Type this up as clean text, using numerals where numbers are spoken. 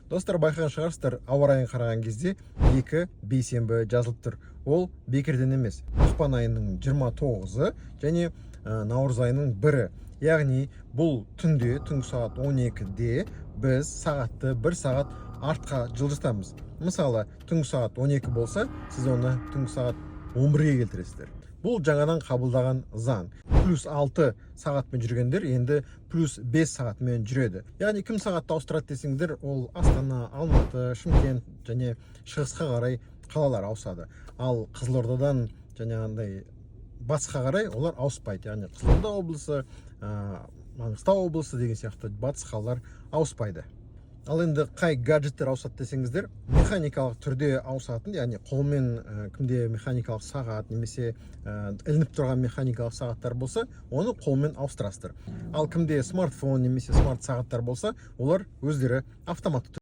Достар, байқаған шығарсыздар, ауа райын қараған кезде 2 бейсенбі жазылып тұр. Ол бекерден емес. Ақпан айының 29-ы және наурыз айының 1-і. Яғни бұл түнде, түнгі сағат 12-де біз сағатты 1 сағат артқа жылжытамыз. Мысалы, түнгі сағат 12 болса, сіз оны түнгі сағат 11-ге келтіресіздер. Бұл жаңадан қабылдаған заң. +6 сағатпен жүргендер енді +5 сағатмен жүреді. Яғни кім сағатты ауыстырады десеңдер, ол Астана, Алматы, Шымкент және шығысқа қарай қалалар ауысады. Ал Қызылордадан жаңағындай батысқа қарай олар ауыспайды. Яғни Қызылорда облысы, Маңғыстау облысы деген сияқты батыс қалалар ауыспайды. Ал енді қай гаджеттер ауысады десеңіздер, механикалық түрде ауысатын, яғни қолмен кімде механикалық сағат немесе ілініп тұрған механикалық сағаттар болса, оны қолмен ауыстырасыздар. Ал кімде смартфон немесе смарт сағаттар болса, олар өздері автоматты